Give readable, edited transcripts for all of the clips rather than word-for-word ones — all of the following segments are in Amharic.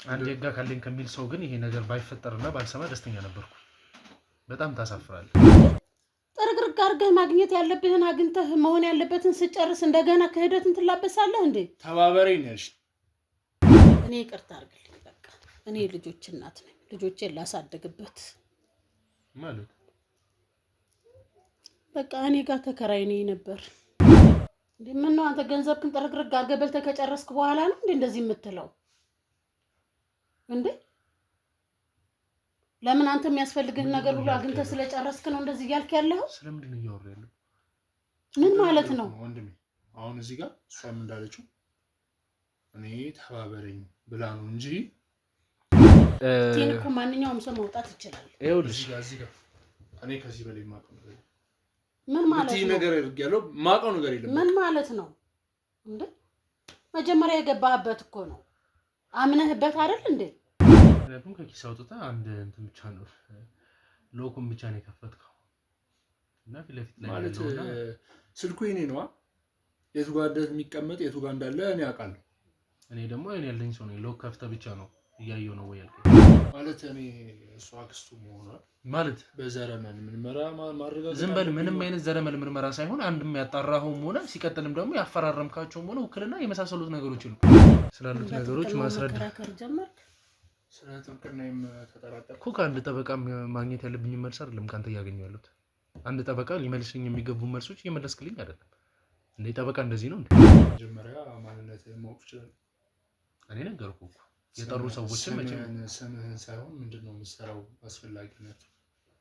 አንዴ ጋር ካለኝ ከሚል ሰው ግን ይሄ ነገር ባይፈጠርና ባልሰማ ደስተኛ ነበርኩ። በጣም ታሳፍራለህ። ጥርግርግ አድርገህ ማግኘት ያለብህን አግኝተህ መሆን ያለበትን ስጨርስ እንደገና ክህደትን ትላበሳለህ እንዴ? ተባበረኝ ነሽ። እኔ ይቅርታ አድርግልኝ። በቃ እኔ ልጆች እናት ነኝ። ልጆቼን ላሳድግበት ማለት በቃ እኔ ጋር ተከራይ ነኝ ነበር እንዴ? ምን ነው አንተ ገንዘብክን ጥርግርግ አድርገህ በልተህ ከጨረስክ በኋላ ነው እንዴ እንደዚህ የምትለው እንዴ? ለምን አንተ የሚያስፈልግህን ነገር ሁሉ አግኝተህ ስለጨረስክ ነው እንደዚህ እያልክ ያለው? ስለምንድን ነው እያወራህ ያለው? ምን ማለት ነው ወንድሜ? አሁን እዚህ ጋር እሷም እንዳለችው እኔ ተባበረኝ ብላ ነው እንጂ ቲንኩ ማንኛውም ሰው መውጣት ይችላል። ይኸውልሽ እዚህ ጋር እኔ ከዚህ በላይ ማቀው ነገር ምን ማለት ነው? ነገር ያለው ማቀው ነገር የለም። ምን ማለት ነው እንዴ? መጀመሪያ የገባህበት እኮ ነው አምነህበት አይደል እንዴ? ምክንያቱም ከኪስ አውጥተህ አንድ እንትን ብቻ ነው ሎኩን ብቻ ነው የከፈትከው እና ፊት ለፊት ላይ ማለት ስልኩ የኔ ነዋ። የቱ ጋር እንደሚቀመጥ የቱ ጋር እንዳለ እኔ አውቃለሁ። እኔ ደግሞ እኔ ያለኝ ሰው ነኝ። ሎክ ከፍተህ ብቻ ነው እያየሁ ነው ወይ ያልከኝ? ማለት እኔ እሷ አክስቱ መሆኗ ማለት በዘረመል ምርመራ ማረጋገጥ ዝም በል። ምንም አይነት ዘረመል ምርመራ ሳይሆን አንድም ያጣራኸውም ሆነ ሲቀጥልም ደግሞ ያፈራረምካቸውም ሆነ ውክልና የመሳሰሉት ነገሮች ነው ስላሉት ነገሮች ማስረዳት ጀመርክ። ስለ ጥብቅናም ተጠራጠርኩ እኮ ከአንድ ጠበቃ ማግኘት ያለብኝ መልስ አይደለም ካንተ እያገኘሁ ያለሁት። አንድ ጠበቃ ሊመልስልኝ የሚገቡ መልሶች እየመለስክልኝ አይደለም። እንዴ ጠበቃ እንደዚህ ነው እንዴ? መጀመሪያ ማንነትህን ማወቅ ይችላል። እኔ ነገርኩህ እኮ የጠሩ ሰዎችን ስምህን ሳይሆን ምንድነው የምትሰራው አስፈላጊነት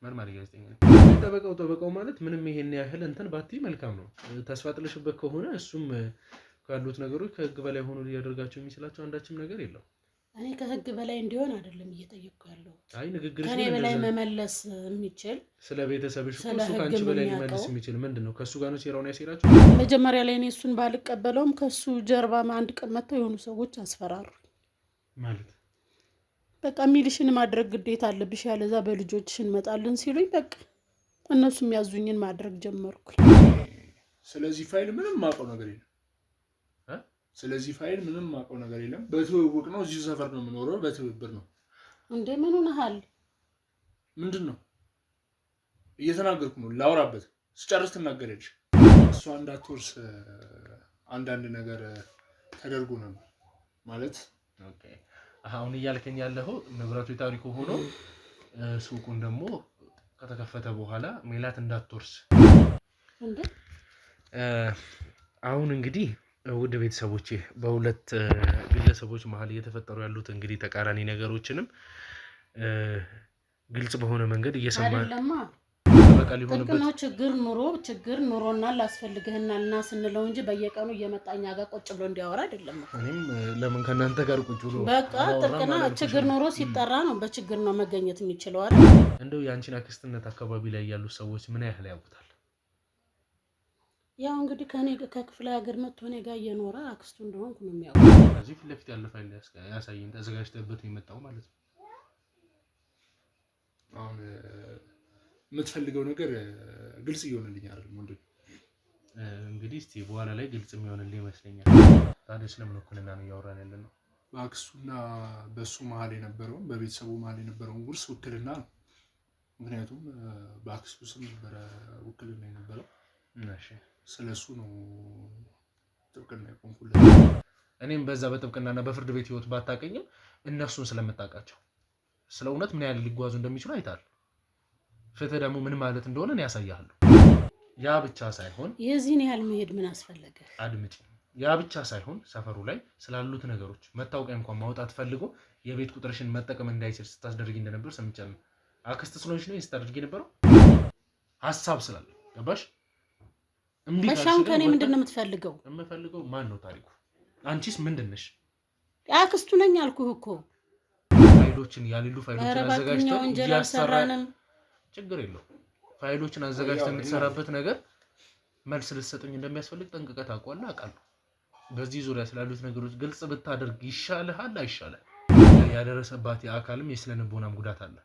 መርማሪ ጋዜጠኛ ነኝ። ጠበቃው ማለት ምንም ይሄን ያህል እንትን ባትይ መልካም ነው። ተስፋ ጥለሽበት ከሆነ እሱም ካሉት ነገሮች ከህግ በላይ ሆኖ ሊያደርጋቸው የሚችላቸው አንዳችም ነገር የለው። እኔ ከህግ በላይ እንዲሆን አይደለም እየጠየቅኩ ያለው። አይ ንግግርሽ ከኔ በላይ መመለስ የሚችል ስለ ቤተሰብሽ እኮ እሱ ካንቺ በላይ ሊመልስ የሚችል ምንድነው? ከሱ ጋር ነው ሴራውን ያሴራችሁ። መጀመሪያ ላይ እኔ እሱን ባልቀበለውም ከሱ ጀርባ አንድ ቀን መጥተው የሆኑ ሰዎች አስፈራሩ ማለት በቃ ሚሊሽን ማድረግ ግዴታ አለብሽ ያለዛ በልጆችሽ እንመጣለን ሲሉኝ በቃ እነሱ የሚያዙኝን ማድረግ ጀመርኩ። ስለዚህ ፋይል ምንም ማውቀው ነገር የለም። ስለዚህ ፋይል ምንም ማውቀው ነገር የለም። በትውውቅ ነው። እዚህ ሰፈር ነው የምኖረው። በትብብር ነው። እንዴ ምን ሆነሃል? ምንድነው እየተናገርኩ ነው። ላውራበት ስጨርስ ትናገረልሽ። እሷ እንዳትወርስ አንዳንድ ነገር ተደርጎ ነበር ማለት ኦኬ። አሁን እያልከኝ ያለው ንብረቱ የታሪኩ ሆኖ ሱቁን ደግሞ ከተከፈተ በኋላ ሜላት እንዳትወርስ እንዴ? አሁን እንግዲህ ውድ ቤተሰቦቼ በሁለት ግለሰቦች መሀል እየተፈጠሩ ያሉት እንግዲህ ተቃራኒ ነገሮችንም ግልጽ በሆነ መንገድ እየሰማን አይደለማ። በቃ ሊሆንበት ነው ችግር ኑሮና ላስፈልግህናልና ስንለው እንጂ በየቀኑ እየመጣኛ ጋር ቁጭ ብሎ እንዲያወራ አይደለም። እኔም ለምን ከናንተ ጋር ቁጭ ብሎ በቃ ጥርቅና ችግር ኑሮ ሲጠራ ነው በችግር ነው መገኘት የሚችለው አይደል? እንደው ያንቺን አክስትነት አካባቢ ላይ ያሉ ሰዎች ምን ያህል ያውቁታል? ያው እንግዲህ ከኔ ከክፍለ ሀገር መጥቶ እኔ ጋር እየኖረ አክስቱ እንደሆንኩ ነው የሚያውቁት። እዚህ ፊት ለፊት ያለ ፋይል ያሳየኝ ተዘጋጅተህበት የመጣው ማለት ነው። አሁን የምትፈልገው ነገር ግልጽ እየሆነልኝ አይደል? ወንድም እንግዲህ እስቲ በኋላ ላይ ግልጽ የሚሆንልኝ ይመስለኛል። ታዲያ ስለምን ውክልና ነው እያወራን ያለነው? በአክስቱና በሱ መሀል የነበረውን በቤተሰቡ መሀል የነበረውን ውርስ ውክልና ነው። ምክንያቱም በአክስቱ ስም ነበረ ውክልና የነበረው። እሺ ስለሱ ነው ጥብቅና የቆምኩለት። እኔም በዛ በጥብቅናና በፍርድ ቤት ህይወት ባታቀኝም እነሱን ስለምታውቃቸው ስለ እውነት ምን ያህል ሊጓዙ እንደሚችሉ አይታል። ፍትህ ደግሞ ምን ማለት እንደሆነ እኔ ያሳያለሁ። ያ ብቻ ሳይሆን የዚህን ያህል መሄድ ምን አስፈለገ? አድምጪ። ያ ብቻ ሳይሆን ሰፈሩ ላይ ስላሉት ነገሮች መታወቂያ እንኳን ማውጣት ፈልጎ የቤት ቁጥርሽን መጠቀም እንዳይችል ስታስደርጊ እንደነበር ሰምቻለሁ። አክስት ስለሆንሽ ነው ስታደርጊ ነበረው ሐሳብ ስላለ ገባሽ? በሻም ከኔ ምንድነው የምትፈልገው? የምፈልገው ማን ነው ታሪኩ? አንቺስ ምንድነሽ? አክስቱ ነኝ አልኩህ እኮ። ፋይሎችን ያልሉ ፋይሎችን አዘጋጅተው እንጀራሰራንም ችግር የለው። ፋይሎችን አዘጋጅተው የምትሰራበት ነገር መልስ ልትሰጠኝ እንደሚያስፈልግ ጠንቅቀህ ታውቃለህ። አውቃለሁ። በዚህ ዙሪያ ስላሉት ነገሮች ግልጽ ብታደርግ ይሻልሃል አይሻልም? ያደረሰባት የአካልም የስነልቦናም ጉዳት አለ።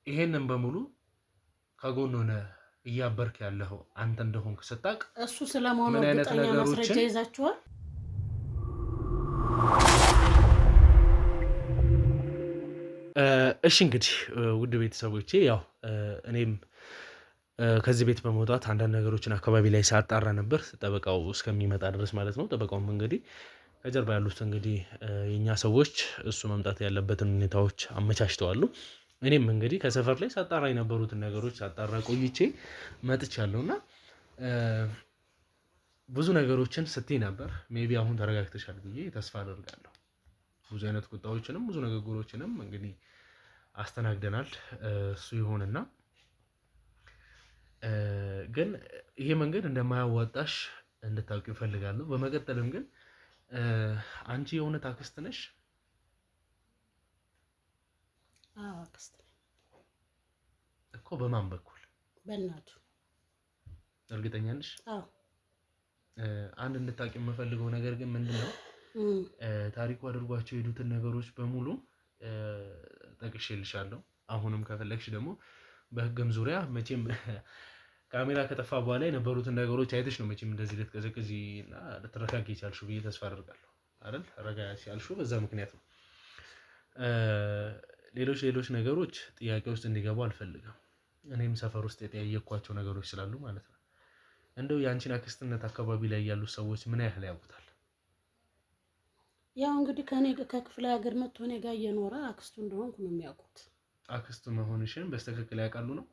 ይሄንን በሙሉ ከጎን ሆነ እያበርክ ያለው አንተ እንደሆንክ ስታቅ እሱ ስለመሆኑ እርግጠኛ ማስረጃ ይዛችኋል? እሺ እንግዲህ ውድ ቤተሰቦቼ ያው እኔም ከዚህ ቤት በመውጣት አንዳንድ ነገሮችን አካባቢ ላይ ሳጣራ ነበር ጠበቃው እስከሚመጣ ድረስ ማለት ነው። ጠበቃውም እንግዲህ ከጀርባ ያሉት እንግዲህ የእኛ ሰዎች እሱ መምጣት ያለበትን ሁኔታዎች አመቻችተዋሉ። እኔም እንግዲህ ከሰፈር ላይ ሳጣራ የነበሩትን ነገሮች ሳጣራ ቆይቼ መጥቻለሁ እና ብዙ ነገሮችን ስትይ ነበር። ሜቢ አሁን ተረጋግተሻል ብዬ ተስፋ አደርጋለሁ። ብዙ አይነት ቁጣዎችንም ብዙ ንግግሮችንም እንግዲህ አስተናግደናል። እሱ ይሆንና ግን ይሄ መንገድ እንደማያዋጣሽ እንድታውቂ እፈልጋለሁ። በመቀጠልም ግን አንቺ የእውነት አክስት ነሽ? አዎ አክስት ነኝ እኮ። በማን በኩል? በእናቱ። እርግጠኛ ነሽ? አዎ። አንድ እንድታውቂ የምፈልገው ነገር ግን ምንድነው ታሪኩ አድርጓቸው የሄዱትን ነገሮች በሙሉ ጠቅሼልሻለሁ። አሁንም ከፈለግሽ ደግሞ በህግም ዙሪያ መቼም ካሜራ ከጠፋ በኋላ የነበሩትን ነገሮች አይተሽ ነው መቼም እንደዚህ ልትቀዘቅዚ እና ልትረጋጊ የቻልሽው ብዬ ተስፋ አደርጋለሁ አይደል? ረጋ ያልሽው በዛ ምክንያት ነው። ሌሎች ነገሮች ጥያቄ ውስጥ እንዲገቡ አልፈልግም። እኔም ሰፈር ውስጥ የጠያየኳቸው ነገሮች ስላሉ ማለት ነው። እንደው የአንቺን አክስትነት አካባቢ ላይ ያሉ ሰዎች ምን ያህል ያውቁታል? ያው እንግዲህ ከክፍለ ሀገር መጥቶ እኔ ጋር እየኖረ አክስቱ እንደሆንኩ ነው የሚያውቁት። አክስቱ መሆንሽን በስተክክል ያውቃሉ ነው?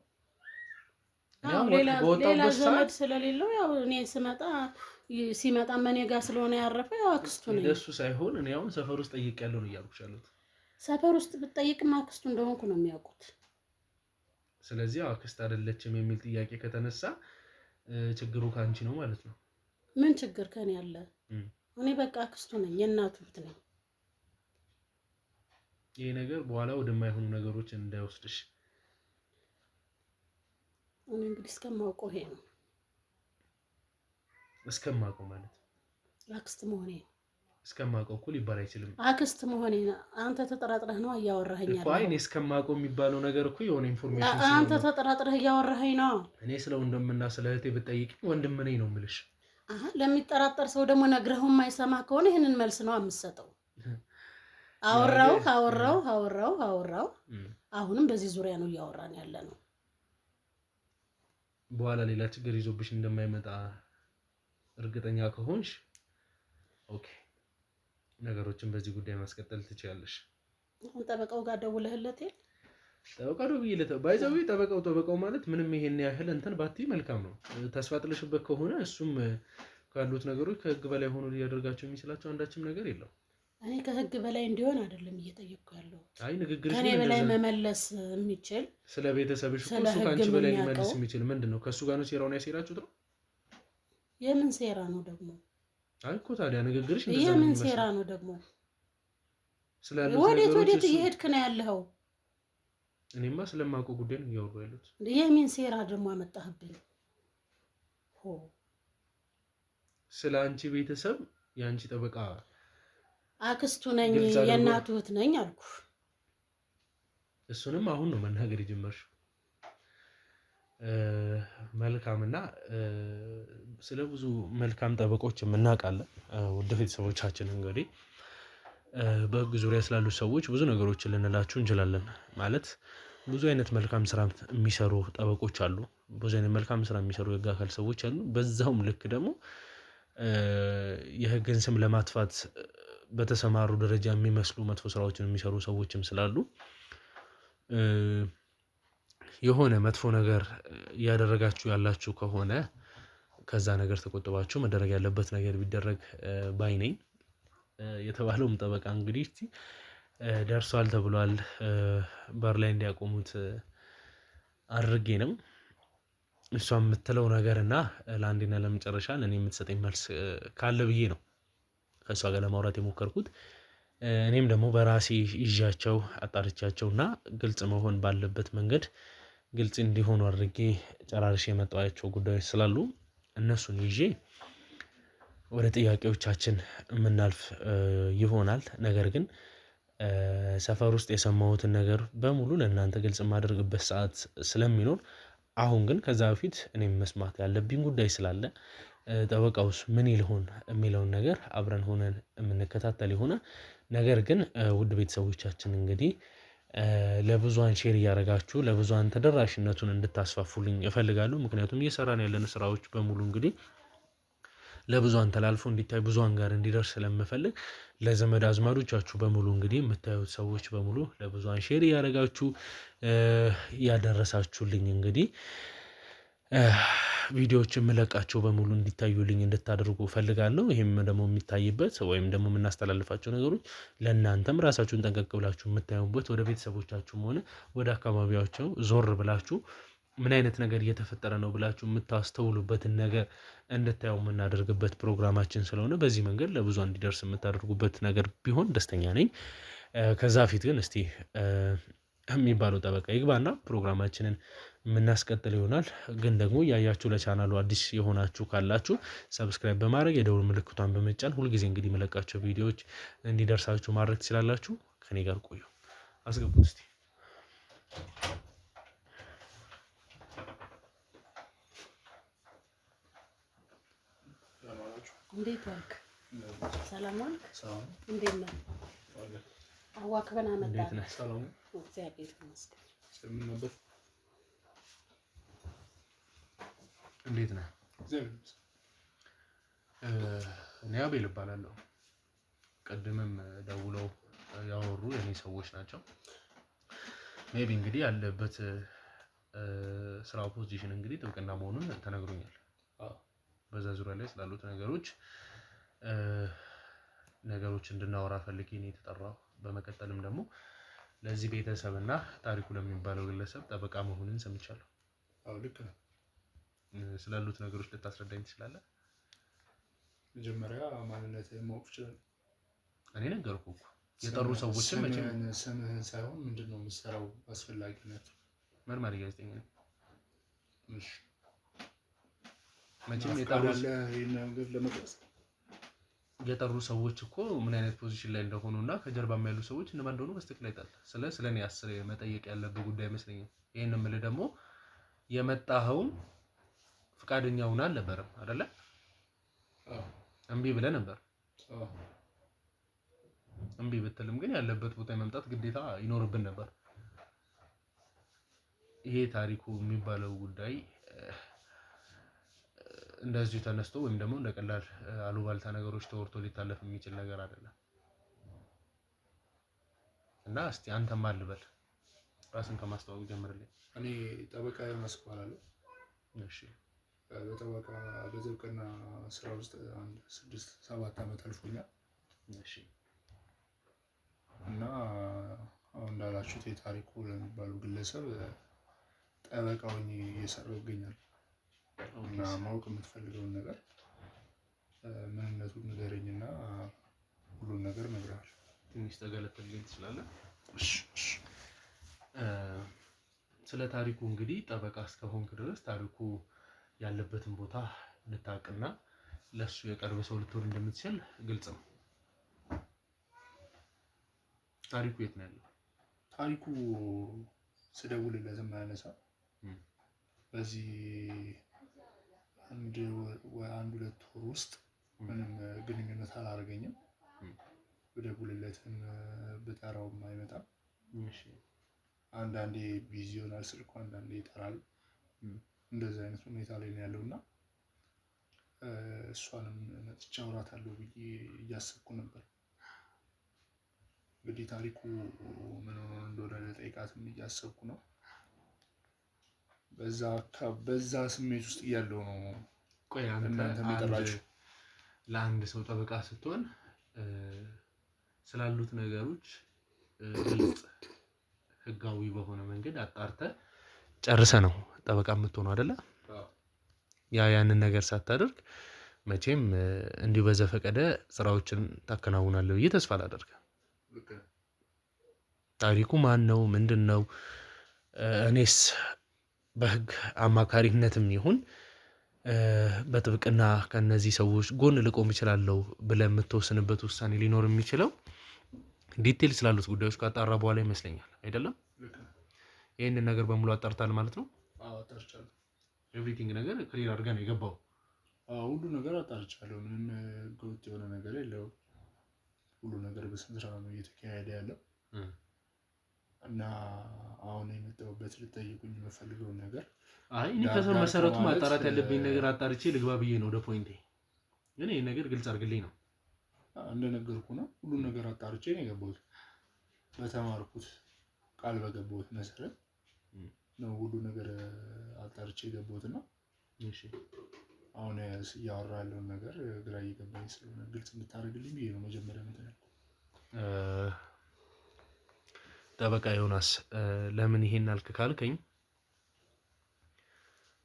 ሌላ ዘመድ ስለሌለው ያው እኔ ሲመጣ እኔ ጋር ስለሆነ ያረፈ ያው አክስቱ ነኝ። እንደሱ ሳይሆን እኔ አሁን ሰፈር ውስጥ ጠይቄያለሁ ነው እያልኩሽ ያለሁት። ሰፈር ውስጥ ብትጠይቅም አክስቱ እንደሆንኩ ነው የሚያውቁት። ስለዚህ አክስት አይደለችም የሚል ጥያቄ ከተነሳ ችግሩ ከአንቺ ነው ማለት ነው። ምን ችግር ከኔ አለ? እኔ በቃ አክስቱ ነኝ፣ የእናቱ እህት ነኝ። ይሄ ነገር በኋላ ወደማይሆኑ ነገሮች እንዳይወስድሽ። እኔ እንግዲህ እስከማውቀው ይሄ ነው። እስከማውቀው ማለት አክስት መሆኔ እስከማውቀው እኮ ሊባል አይችልም። አክስት መሆኔ አንተ ተጠራጥረህ ነው እያወራኸኝ ያለው። አይ እኔ እስከማውቀው የሚባለው ነገር እኮ የሆነ ኢንፎርሜሽን አንተ ተጠራጥረህ እያወራኸኝ ነው። እኔ ስለ ወንድምና ስለ እህቴ ብትጠይቂኝ ወንድም ነኝ ነው የምልሽ። ለሚጠራጠር ሰው ደግሞ ነግረኸው የማይሰማ ከሆነ ይህንን መልስ ነው የምትሰጠው። አወራው አሁንም በዚህ ዙሪያ ነው እያወራን ያለ ነው። በኋላ ሌላ ችግር ይዞብሽ እንደማይመጣ እርግጠኛ ከሆንሽ ኦኬ፣ ነገሮችን በዚህ ጉዳይ ማስቀጠል ትችያለሽ። አሁን ጠበቃው ጋር ደውለህለት? ጠበቃው ደውዬለት ባይዘው ጠበቃው ማለት ምንም ይሄን ያህል እንትን ባትይ መልካም ነው። ተስፋ ጥለሽበት ከሆነ እሱም ካሉት ነገሮች ከህግ በላይ ሆኖ ሊያደርጋቸው የሚችላቸው አንዳችም ነገር የለው። እኔ ከህግ በላይ እንዲሆን አይደለም እየጠየቅኩ ያለው። አይ ንግግርሽ ከኔ በላይ መመለስ የሚችል ስለ ቤተሰብሽ እኮ እሱ ካንቺ በላይ ሊመልስ የሚችል ምንድነው? ከሱ ጋር ነው ሴራውን ያሴራችሁት ነው? የምን ሴራ ነው ደግሞ? አይ እኮ ታዲያ ንግግርሽ እንደዛ ነው። የምን ሴራ ነው ደግሞ? ወዴት እየሄድክ ነው ያለኸው? እኔማ ስለማውቀው ጉዳይ ነው እያወሩ ያሉት። የምን ሴራ ደግሞ አመጣህብኝ? ስለ አንቺ ቤተሰብ የአንቺ ጠበቃ አክስቱ ነኝ፣ የእናቱ እህት ነኝ አልኩ። እሱንም አሁን ነው መናገር የጀመርሽው። መልካምና ስለ ብዙ መልካም ጠበቆች የምናውቃለን። ውድ ቤተሰቦቻችን እንግዲህ በህግ ዙሪያ ስላሉ ሰዎች ብዙ ነገሮችን ልንላችሁ እንችላለን። ማለት ብዙ አይነት መልካም ስራ የሚሰሩ ጠበቆች አሉ። ብዙ አይነት መልካም ስራ የሚሰሩ የህግ አካል ሰዎች አሉ። በዛውም ልክ ደግሞ የህግን ስም ለማጥፋት በተሰማሩ ደረጃ የሚመስሉ መጥፎ ስራዎችን የሚሰሩ ሰዎችም ስላሉ የሆነ መጥፎ ነገር እያደረጋችሁ ያላችሁ ከሆነ ከዛ ነገር ተቆጥባችሁ መደረግ ያለበት ነገር ቢደረግ ባይ ነኝ። የተባለውም ጠበቃ እንግዲህ ደርሷል ተብሏል። በር ላይ እንዲያቆሙት አድርጌ ነው። እሷ የምትለው ነገር እና ለአንዴና ለመጨረሻ ለእኔ የምትሰጠኝ መልስ ካለ ብዬ ነው ከእሷ ጋር ለማውራት የሞከርኩት። እኔም ደግሞ በራሴ ይዣቸው አጣርቻቸውና ግልጽ መሆን ባለበት መንገድ ግልጽ እንዲሆኑ አድርጌ ጨራርሼ የመጣኋቸው ጉዳዮች ስላሉ እነሱን ይዤ ወደ ጥያቄዎቻችን የምናልፍ ይሆናል። ነገር ግን ሰፈር ውስጥ የሰማሁትን ነገር በሙሉ ለእናንተ ግልጽ የማደርግበት ሰዓት ስለሚኖር አሁን ግን ከዛ በፊት እኔም መስማት ያለብኝ ጉዳይ ስላለ ጠበቃውስ ምን ይልሆን የሚለውን ነገር አብረን ሆነን የምንከታተል ይሆናል። ነገር ግን ውድ ቤተሰቦቻችን እንግዲህ ለብዙሃን ሼር እያደረጋችሁ ለብዙሃን ተደራሽነቱን እንድታስፋፉልኝ እፈልጋለሁ። ምክንያቱም እየሰራን ያለን ስራዎች በሙሉ እንግዲህ ለብዙሃን ተላልፎ እንዲታይ ብዙሃን ጋር እንዲደርስ ስለምፈልግ ለዘመድ አዝማዶቻችሁ በሙሉ እንግዲህ የምታዩት ሰዎች በሙሉ ለብዙሃን ሼር እያደረጋችሁ ያደረሳችሁልኝ እንግዲህ ቪዲዮዎች የምለቃቸው በሙሉ እንዲታዩልኝ እንድታደርጉ እፈልጋለሁ። ይሄም ደግሞ የሚታይበት ወይም ደግሞ የምናስተላልፋቸው ነገሮች ለእናንተም ራሳችሁን ጠንቀቅ ብላችሁ የምታዩበት ወደ ቤተሰቦቻችሁም ሆነ ወደ አካባቢያቸው ዞር ብላችሁ ምን አይነት ነገር እየተፈጠረ ነው ብላችሁ የምታስተውሉበትን ነገር እንድታዩ የምናደርግበት ፕሮግራማችን ስለሆነ በዚህ መንገድ ለብዙ እንዲደርስ የምታደርጉበት ነገር ቢሆን ደስተኛ ነኝ። ከዛ ፊት ግን እስቲ የሚባለው ጠበቃ ይግባና ፕሮግራማችንን የምናስቀጥል ይሆናል። ግን ደግሞ ያያችሁ ለቻናሉ አዲስ የሆናችሁ ካላችሁ ሰብስክራይብ በማድረግ የደውል ምልክቷን በመጫን ሁልጊዜ እንግዲህ የምለቃቸው ቪዲዮዎች እንዲደርሳችሁ ማድረግ ትችላላችሁ። ከኔ ጋር ቆዩ። አስገቡት እስቲ። እንዴት ዋልክ? ሰላም ዋልክ? እንዴት ነህ? አዋክበን አመጣን። እግዚአብሔር ይመስገን። እንዴት ነህ? እኔ አቤል እባላለሁ። ቀድምም ደውለው ያወሩ የኔ ሰዎች ናቸው። ሜቢ እንግዲህ ያለበት ስራው ፖዚሽን እንግዲህ ጥብቅና መሆኑን ተነግሮኛል። በዛ ዙሪያ ላይ ስላሉት ነገሮች እንድናወራ ፈልጌ ነው የተጠራው። በመቀጠልም ደግሞ ለዚህ ቤተሰብና ታሪኩ ለሚባለው ግለሰብ ጠበቃ መሆኑን ሰምቻለሁ። አዎ ልክ ነው። ስላሉት ነገሮች ልታስረዳኝ ትችላለህ? መጀመሪያ ማንነትህን ማወቅ ይችላል? እኔ ነገርኩህ እኮ የጠሩ ሰዎችን ስምህን ሳይሆን ምንድነው የምትሰራው አስፈላጊነት? መርማሪ ጋዜጠኛ ነኝ። እሺ መቼም የጠሩ ሰዎች እኮ ምን አይነት ፖዚሽን ላይ እንደሆኑና ከጀርባም ያሉ ሰዎች እነማን እንደሆኑ በስተክል አይጣል። ስለኔ አስር መጠየቅ ያለበት ጉዳይ አይመስለኝም። ይሄን የምልህ ደግሞ የመጣኸው ፍቃደኛ ሆነህ አልነበረም አይደለ? እምቢ ብለህ ነበር። እምቢ ብትልም ግን ያለበት ቦታ የመምጣት ግዴታ ይኖርብን ነበር። ይሄ ታሪኩ የሚባለው ጉዳይ እንደዚሁ ተነስቶ ወይም ደግሞ እንደ ቀላል አሉባልታ ነገሮች ተወርቶ ሊታለፍ የሚችል ነገር አይደለም። እና እስቲ አንተም አልበል ራስን ከማስተዋወቅ ጀምርልኝ። እኔ ጠበቃ ዮናስ እባላለሁ። እሺ በጠበቃ በጥብቅና ስራ ውስጥ 6-7 ዓመት አልፎኛል። እሺ እና አሁን እንዳላችሁት የታሪኩ ለሚባሉ ግለሰብ ጠበቃው እየሰራሁ እገኛለሁ። እና ማወቅ የምትፈልገውን ነገር ምንነቱን ንገረኝና ሁሉን ነገር እነግርሃለሁ። ትንሽ ተገለጥልኝ ትችላለህ? እሺ ስለ ታሪኩ እንግዲህ ጠበቃ እስከሆንክ ድረስ ታሪኩ ያለበትን ቦታ ልታውቅና ለሱ የቀረበ ሰው ልትሆን እንደምትችል ግልጽ ነው። ታሪኩ የት ነው ያለው? ታሪኩ ስደውልለት የማያነሳ በዚህ አንድ 2 ወር ውስጥ ምንም ግንኙነት አላደረገኝም። ብደውልለትም ብጠራውም አይመጣም። እሺ አንዳንዴ ቢዚ ይሆናል ስልኩ፣ አንዳንዴ ይጠራል። እንደዚህ አይነት ሁኔታ ላይ ነው ያለውና እሷንም መጥቼ አውራታለሁ ብዬ እያሰብኩ ነበር። እንግዲህ ታሪኩ ምን ሆኖ እንደሆነ ልጠይቃትም እያሰብኩ ነው። በዛ ስሜት ውስጥ እያለው ነው። ቆይ ለአንድ ሰው ጠበቃ ስትሆን ስላሉት ነገሮች ግልጽ ህጋዊ በሆነ መንገድ አጣርተህ ጨርሰህ ነው ጠበቃ የምትሆነው አይደለ? ያንን ነገር ሳታደርግ መቼም እንዲሁ በዘፈቀደ ስራዎችን ታከናውናለህ ብዬ ተስፋ አላደርግም። ታሪኩ ማን ነው? ምንድን ነው? እኔስ በህግ አማካሪነትም ይሁን በጥብቅና ከነዚህ ሰዎች ጎን ልቆም እችላለሁ ብለህ የምትወስንበት ውሳኔ ሊኖር የሚችለው ዲቴል ስላሉት ጉዳዮች ካጣራ በኋላ ይመስለኛል አይደለም? ይህንን ነገር በሙሉ አጣርታል ማለት ነው? አዎ አጣርቻለሁ። ኤቭሪቲንግ ነገር ክሊር አድርገህ ነው የገባው? አዎ ሁሉ ነገር አጣርቻለሁ። ምንም ህገወጥ የሆነ ነገር የለውም። ሁሉ ነገር በስነ ስርዓት ነው እየተካሄደ ያለው። እና አሁን የመጣሁበት ልጠይቁኝ የምፈልገውን ነገር እኔ ከስር መሰረቱ ማጣራት ያለብኝ ነገር አጣርቼ ልግባ ብዬ ነው ወደ ፖይንቴ። ግን ይሄ ነገር ግልጽ አድርግልኝ ነው እንደነገርኩ ነው። ሁሉን ነገር አጣርቼ ነው የገባሁት። በተማርኩት ቃል በገባሁት መሰረት ነው ሁሉ ነገር አጣርቼ የገባሁትና እሺ አሁን እያወራ ያለውን ነገር ግራ እየገባኝ ስለሆነ ግልጽ እንድታደርግልኝ ብዬ ነው መጀመሪያ መተናል። ጠበቃ ዮናስ ለምን ይሄን አልክ ካልከኝ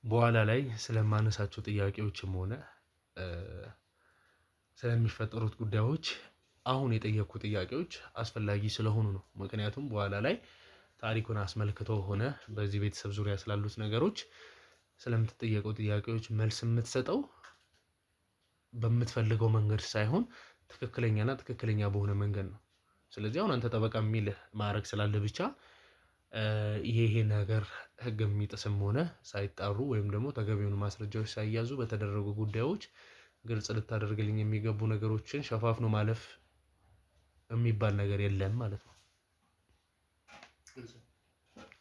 በኋላ ላይ ስለማነሳቸው ጥያቄዎችም ሆነ ስለሚፈጠሩት ጉዳዮች አሁን የጠየቁ ጥያቄዎች አስፈላጊ ስለሆኑ ነው። ምክንያቱም በኋላ ላይ ታሪኩን አስመልክቶ ሆነ በዚህ ቤተሰብ ዙሪያ ስላሉት ነገሮች ስለምትጠየቀው ጥያቄዎች መልስ የምትሰጠው በምትፈልገው መንገድ ሳይሆን ትክክለኛ በሆነ መንገድ ነው። ስለዚህ አሁን አንተ ጠበቃ የሚል ማዕረግ ስላለ ብቻ ይሄ ነገር ህግ የሚጥስም ሆነ ሳይጣሩ ወይም ደግሞ ተገቢውን ማስረጃዎች ሳይያዙ በተደረጉ ጉዳዮች ግልጽ ልታደርግልኝ የሚገቡ ነገሮችን ሸፋፍኖ ማለፍ የሚባል ነገር የለም ማለት ነው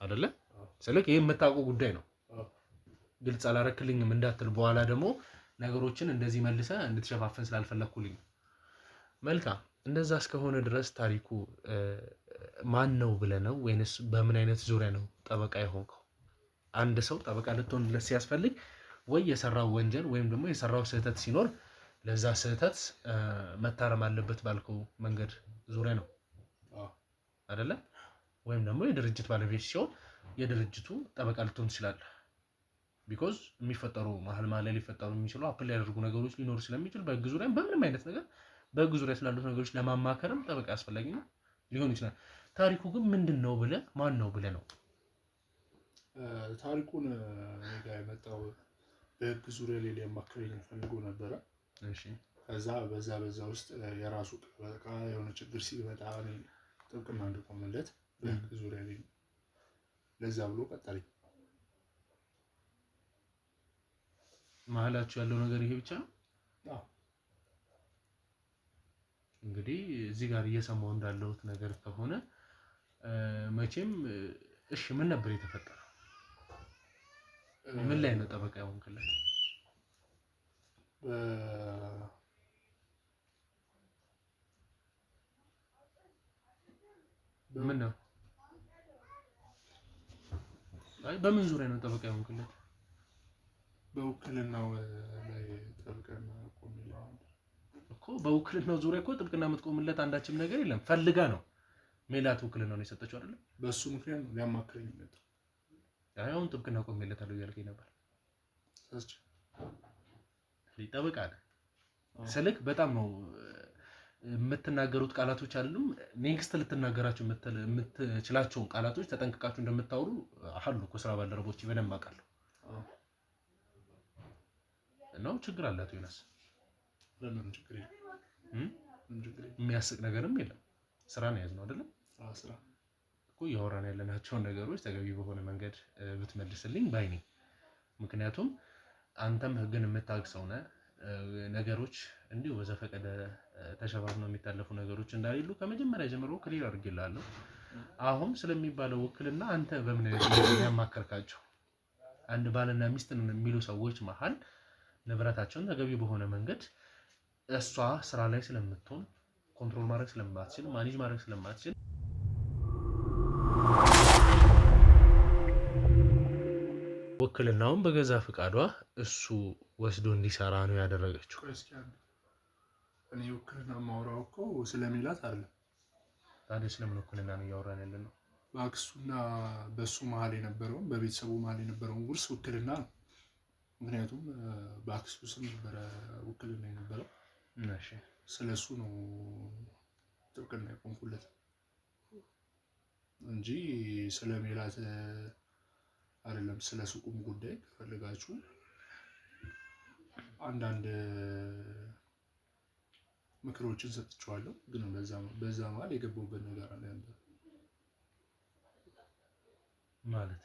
አይደለ? ስለዚህ ይሄ የምታውቀው ጉዳይ ነው። ግልጽ አላረክልኝም እንዳትል በኋላ ደግሞ ነገሮችን እንደዚህ መልሰ እንድትሸፋፈን ስላልፈለኩልኝ። መልካም እንደዛ እስከሆነ ድረስ ታሪኩ ማን ነው ብለህ ነው ወይንስ በምን አይነት ዙሪያ ነው ጠበቃ የሆንከው? አንድ ሰው ጠበቃ ልትሆንለት ሲያስፈልግ ወይ የሰራው ወንጀል ወይም ደግሞ የሰራው ስህተት ሲኖር ለዛ ስህተት መታረም አለበት ባልከው መንገድ ዙሪያ ነው አይደለ? ወይም ደግሞ የድርጅት ባለቤት ሲሆን የድርጅቱ ጠበቃ ልትሆን ትችላለህ። ቢኮዝ የሚፈጠሩ መሀል ላይ ሊፈጠሩ የሚችሉ አፕል ያደርጉ ነገሮች ሊኖሩ ስለሚችል በህግ ዙሪያ በምንም አይነት ነገር በህግ ዙሪያ ስላሉት ነገሮች ለማማከርም ጠበቃ አስፈላጊ ነው ሊሆን ይችላል። ታሪኩ ግን ምንድን ነው ብለህ ማን ነው ብለህ ነው? ታሪኩን እኔ ጋር የመጣው በህግ ዙሪያ ላይ ሊያማክረኝ ፈልጎ ነበረ። እሺ ከዛ በዛ ውስጥ የራሱ ጠበቃ የሆነ ችግር ሲመጣ እኔ ጥብቅና እንድቆምለት በህግ ዙሪያ ላይ ለዛ ብሎ ቀጠረኝ። መሀላችሁ ያለው ነገር ይሄ ብቻ ነው? አዎ እንግዲህ እዚህ ጋር እየሰማው እንዳለሁት ነገር ከሆነ መቼም እሺ ምን ነበር የተፈጠረው? ምን ላይ ነው ጠበቃ የሆንክለት? ምን ነው በምን ዙሪያ ነው ጠበቃ የሆንክለት? በውክልናው ላይ ጥብቅና ቆምለት እኮ። በውክልናው ዙሪያ እኮ ጥብቅና የምትቆምለት አንዳችም ነገር የለም። ፈልጋ ነው ሜላት ውክልናውን የሰጠችው አይደል? በሱ ምክንያት ነው ሊያማክረኝ መጣ። አሁን ጥብቅና ቆምለታለሁ እያልከኝ ነበር። ጠበቃ ነህ ስልክ በጣም ነው የምትናገሩት ቃላቶች አይደሉም። ኔክስት ልትናገራቸው የምትችላቸውን ቃላቶች ተጠንቅቃችሁ እንደምታወሩ አሉ እኮ ስራ ባልደረቦች በደንብ አውቃለሁ። ነው ችግር አላት ዮናስ? ለምን ችግር የለም። የሚያስቅ ነገርም የለም። ስራ ነው ያዝነው አይደለም? ስራ እኮ እያወራን ያለናቸውን ነገሮች ተገቢ በሆነ መንገድ ብትመልስልኝ ባይ ነኝ። ምክንያቱም አንተም ህግን የምታውቅ ሰው ነህ። ነገሮች እንዲሁ በዘፈቀደ ተሸፋፍነው የሚታለፉ ነገሮች እንዳሌሉ ከመጀመሪያ ጀምሮ ክሊር አድርጌልሃለሁ። አሁን ስለሚባለው ውክልና አንተ በምን አይነት ያማከርካቸው? አንድ ባልና ሚስት የሚሉ ሰዎች መሀል ንብረታቸውን ተገቢ በሆነ መንገድ እሷ ስራ ላይ ስለምትሆን ኮንትሮል ማድረግ ስለማትችል ማኔጅ ማድረግ ስለማትችል ውክልናውን በገዛ ፍቃዷ እሱ ወስዶ እንዲሰራ ነው ያደረገችው። እኔ ውክልና ማውራው እኮ ስለሚላት አይደለም። ታዲያ ስለምን ውክልና ነው እያወራን ያለነው? በአክስቱና በሱ መሀል የነበረውን በቤተሰቡ መሀል የነበረውን ውርስ ውክልና ነው። ምክንያቱም በአክስቱ ስም ነበረ ውክልና የነበረው። እሺ ስለሱ ነው ጥብቅና የቆምኩለት እንጂ ስለሜላት አይደለም። ስለ ሱቁም ጉዳይ ከፈልጋችሁ አንዳንድ ምክሮችን ሰጥቼዋለሁ። ግን በዛ መሀል የገባሁበት ነገር አለ ነበር ማለት።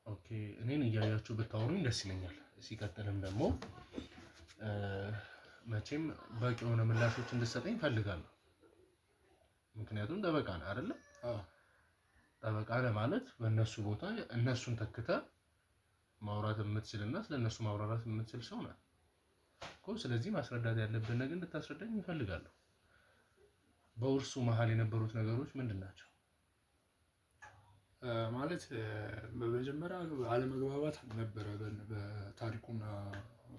ኦኬ እኔን እያያችሁ ብታወሩኝ ደስ ይለኛል። ሲቀጥልም ደግሞ መቼም በቂ የሆነ ምላሾች እንድትሰጠኝ ፈልጋለሁ። ምክንያቱም ጠበቃ ነህ አይደለ? ጠበቃ ነህ ማለት በእነሱ ቦታ እነሱን ተክተህ ማውራት የምትችልና ስለነሱ ማብራራት የምትችል ሰው ነህ እኮ። ስለዚህ ማስረዳት ያለብን ነገር እንድታስረዳኝ እፈልጋለሁ። በውርሱ መሀል የነበሩት ነገሮች ምንድን ናቸው? ማለት በመጀመሪያ አለመግባባት ነበረ በታሪኩና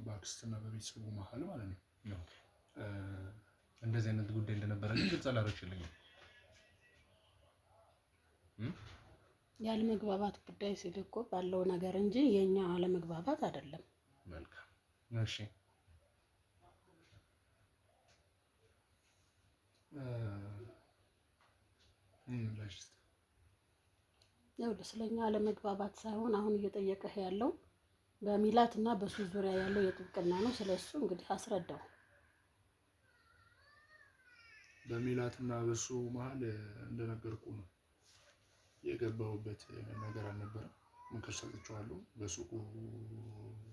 በአክስትና በቤተሰቡ መሀል ማለት ነው። እንደዚህ አይነት ጉዳይ እንደነበረ ግን ግልጽ አላደረግሽልኝም። ያለመግባባት ጉዳይ ሲል እኮ ባለው ነገር እንጂ የኛ አለመግባባት አይደለም። መልካም እሺ። ያው ስለኛ አለመግባባት ሳይሆን አሁን እየጠየቀህ ያለው በሚላት እና በሱ ዙሪያ ያለው የጥብቅና ነው። ስለሱ እንግዲህ አስረዳው። በሚላትና በሱ መሀል እንደነገርኩ ነው የገባሁበት ነገር አልነበረም። ምክር ሰጥቼዋለሁ በሱቁ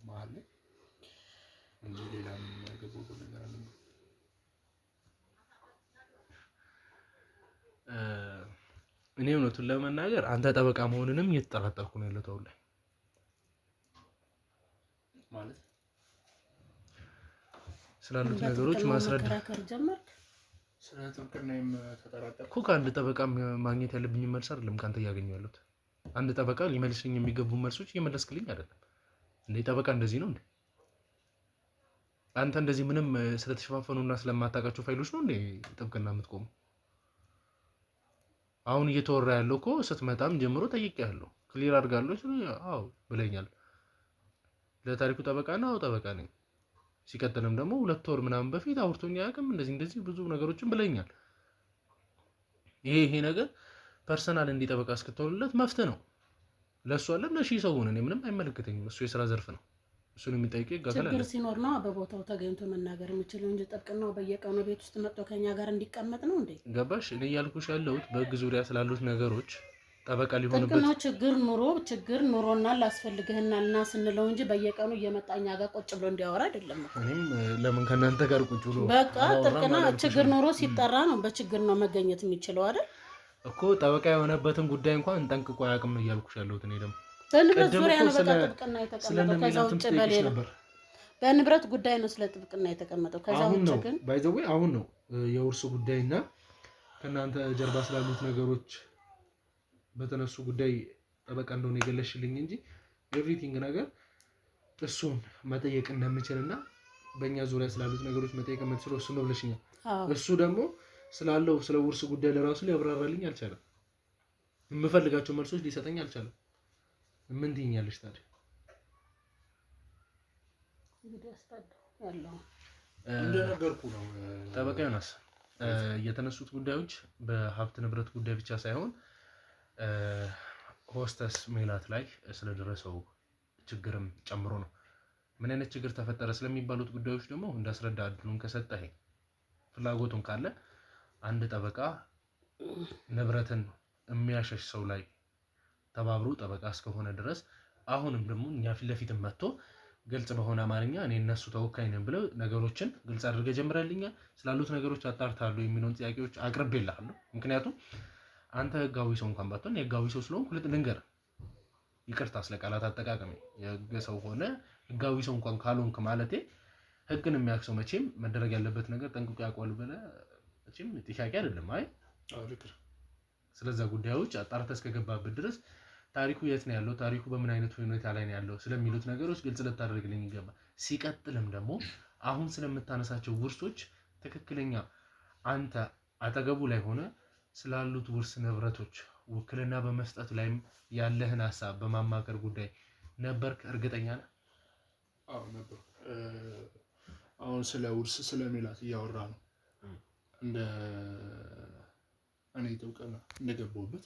መሀል ላይ እንጂ ሌላም የገባሁበት ነገር አልነበረም። እኔ እውነቱን ለመናገር አንተ ጠበቃ መሆንንም እየተጠራጠርኩ ነው ያለሁት አሁን ላይ። ማለት ስላሉት ነገሮች ማስረዳት ጀመርክ። ስለ ጥብቅናዬም ተጠራጠርኩ እኮ። ከአንድ ጠበቃ ማግኘት ያለብኝ መልስ አይደለም ካንተ እያገኘሁ ያለሁት። አንድ ጠበቃ ሊመልስልኝ የሚገቡ መልሶች እየመለስክልኝ አይደለም እንዴ? ጠበቃ እንደዚህ ነው እንዴ? አንተ እንደዚህ ምንም ስለተሸፋፈኑና ስለማታውቃቸው ፋይሎች ነው እንዴ ጥብቅና የምትቆሙ? አሁን እየተወራ ያለው እኮ ስትመጣም ጀምሮ ጠይቄያለሁ። ክሊር አድርጋለሁ። አዎ ብለኛል። ለታሪኩ ጠበቃ ነው? አዎ ጠበቃ ነኝ። ሲቀጥልም ደግሞ 2 ወር ምናምን በፊት አውርቶኝ አያውቅም። እንደዚህ ብዙ ነገሮችን ብለኛል። ይሄ ነገር ፐርሰናል እንዲጠበቃ እስክትሆንለት መፍትህ ነው። ለእሱ አለም ለሺህ ሰው ሆነ። እኔ ምንም አይመለከተኝም። እሱ የስራ ዘርፍ ነው። እሱን የሚጠይቀው ይጋፈላል። ችግር ሲኖር ነው በቦታው ተገኝቶ መናገር የሚችለው እንጂ ጥብቅናው በየቀኑ ቤት ውስጥ መጥቶ ከኛ ጋር እንዲቀመጥ ነው እንዴ? ገባሽ? እኔ እያልኩሽ ያለሁት በህግ ዙሪያ ስላሉት ነገሮች ጠበቃ ሊሆንበት ጥብቅናው ችግር ኑሮና ላስፈልግህናልና ስንለው እንጂ በየቀኑ እየመጣ እኛ ጋር ቁጭ ብሎ እንዲያወራ አይደለም። እኔም ለምን ከእናንተ ጋር ቁጭ ብሎ በቃ ጥብቅና ችግር ኑሮ ሲጠራ ነው በችግር ነው መገኘት የሚችለው አይደል እኮ። ጠበቃ የሆነበትን ጉዳይ እንኳን ጠንቅቆ አያውቅም ነው እያልኩሽ ያለሁት። እኔ ደግሞ በንብረት ዙሪያ ነው በቃ ጥብቅና የተቀመጠው። ከዛ ውጭ በሌላ በንብረት ጉዳይ ነው ስለ ጥብቅና የተቀመጠው። ከዛ ውጭ ግን ባይዘው አሁን ነው የውርስ ጉዳይና ከእናንተ ጀርባ ስላሉት ነገሮች በተነሱ ጉዳይ ጠበቃ እንደሆነ የገለሽልኝ እንጂ ኤቭሪቲንግ ነገር እሱን መጠየቅ እንደምችልና በእኛ ዙሪያ ስላሉት ነገሮች መጠየቅ የምትችለው እሱ ነው ብለሽኛል። እሱ ደግሞ ስላለው ስለ ውርስ ጉዳይ ለራሱ ሊያብራራልኝ አልቻለም። የምፈልጋቸው መልሶች ሊሰጠኝ አልቻለም። ምን ትይኛለሽ ታዲያ? እንደነገርኩ ነው ጠበቃ ዮናስ። የተነሱት ጉዳዮች በሀብት ንብረት ጉዳይ ብቻ ሳይሆን ሆስተስ ሜላት ላይ ስለደረሰው ችግርም ጨምሮ ነው። ምን አይነት ችግር ተፈጠረ ስለሚባሉት ጉዳዮች ደግሞ እንዳስረዳ እድሉን ከሰጠህ ፍላጎቱን ካለ አንድ ጠበቃ ንብረትን የሚያሸሽ ሰው ላይ ተባብሮ ጠበቃ እስከሆነ ድረስ አሁንም ደግሞ እኛ ፊት ለፊትም መጥቶ ግልጽ በሆነ አማርኛ እኔ እነሱ ተወካይ ነን ብለው ነገሮችን ግልጽ አድርገህ ጀምረልኛል። ስላሉት ነገሮች አጣርታሉ የሚለውን ጥያቄዎች አቅርቤልሃለሁ። ምክንያቱም አንተ ህጋዊ ሰው እንኳን ባትሆን የህጋዊ ሰው ስለሆንኩ ልንገርህ፣ ይቅርታ ስለ ቃላት አጠቃቀሜ፣ የህግ ሰው ሆነ ህጋዊ ሰው እንኳን ካልሆንክ ማለቴ ህግን የሚያውቅ ሰው መቼም መደረግ ያለበት ነገር ጠንቅቆ ያውቃል ብለህ መቼም ጥያቄ አይደለም። አይ ስለዛ ጉዳዮች አጣርተህ እስከገባበት ድረስ ታሪኩ የት ነው ያለው፣ ታሪኩ በምን አይነት ሁኔታ ላይ ነው ያለው ስለሚሉት ነገሮች ግልጽ ልታደርግልኝ ይገባል። ሲቀጥልም ደግሞ አሁን ስለምታነሳቸው ውርሶች ትክክለኛ አንተ አጠገቡ ላይ ሆነ ስላሉት ውርስ ንብረቶች ውክልና በመስጠት ላይም ያለህን ሀሳብ በማማከር ጉዳይ ነበርክ? እርግጠኛ ነህ? አዎ ነበር። አሁን ስለ ውርስ ስለ ሜላት እያወራ ነው እንደ እኔ ጥብቅና እንደገባሁበት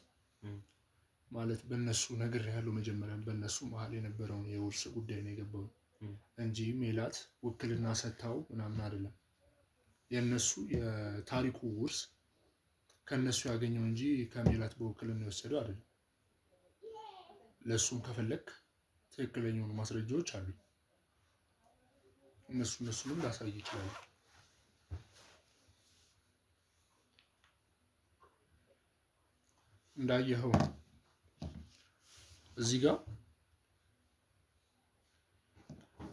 ማለት በእነሱ ነገር ያለው መጀመሪያም በእነሱ መሀል የነበረውን የውርስ ጉዳይ ነው የገባው እንጂ ሜላት ውክልና ሰጥታው ምናምን አይደለም። የነሱ የታሪኩ ውርስ ከነሱ ያገኘው እንጂ ከሜላት በውክልና የወሰደው አይደለም። ለሱም ከፈለክ ትክክለኛውን ማስረጃዎች አሉ። እነሱንም ላሳይ ይችላል። እንዳየኸው እዚህ ጋር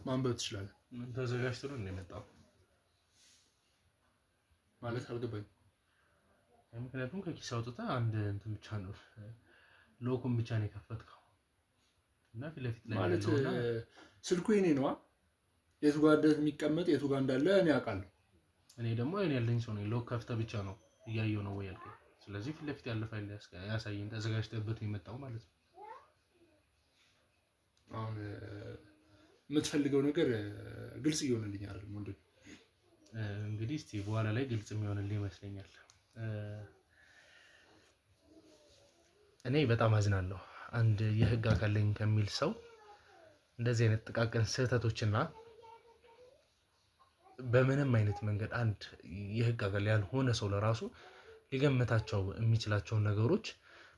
ማንበብ ትችላለህ። ተዘጋጅቶ ነው የመጣው ማለት አልገባኝም። ምክንያቱም ከኪስ አውጥተህ አንድ እንትን ብቻ ነው ሎኩን ብቻ ነው የከፈትከው እና ፊት ለፊት ላይ ማለት ስልኩ የኔ ነዋ። የቱ ጋር እንደሚቀመጥ የቱ ጋር እንዳለ እኔ አውቃለሁ። እኔ ደግሞ እኔ ያለኝ ሰው ነኝ። ሎክ ከፍተህ ብቻ ነው እያየሁ ነው ወይ ያልከኝ። ስለዚህ ፊት ለፊት ያለ ፋይል ያሳየኝ። ተዘጋጅተህበት ነው የመጣው ማለት ነው። አሁን የምትፈልገው ነገር ግልጽ እየሆነልኝ አይደለም ወንድም። እንግዲህ እስቲ በኋላ ላይ ግልጽ የሚሆንልኝ ይመስለኛል። እኔ በጣም አዝናለሁ አንድ የህግ አካል ነኝ ከሚል ሰው እንደዚህ አይነት ጥቃቅን ስህተቶችና በምንም አይነት መንገድ አንድ የህግ አካል ያልሆነ ሰው ለራሱ ሊገምታቸው የሚችላቸውን ነገሮች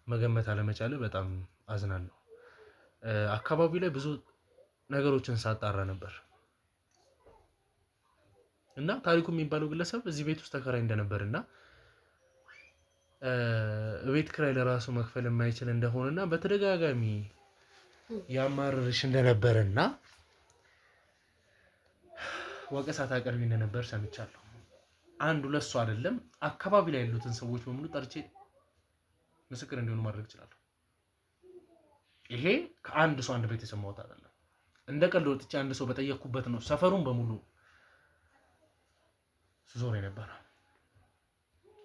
መገመት አለመቻል በጣም አዝናለሁ። አካባቢው ላይ ብዙ ነገሮችን ሳጣራ ነበር እና ታሪኩ የሚባለው ግለሰብ እዚህ ቤት ውስጥ ተከራይ እንደነበርና ቤት ኪራይ ለራሱ መክፈል የማይችል እንደሆነና በተደጋጋሚ ያማርርሽ እንደነበርና ወቀሳ ታቀርቢ እንደነበር ሰምቻለሁ። አንድ ሁለት ሰው አይደለም አካባቢ ላይ ያሉትን ሰዎች በሙሉ ጠርቼ ምስክር እንዲሆኑ ማድረግ እችላለሁ። ይሄ ከአንድ ሰው አንድ ቤት የሰማሁት አይደለም። እንደ ቀልድ ወጥቼ አንድ ሰው በጠየቅኩበት ነው ሰፈሩን በሙሉ ዞር የነበረ።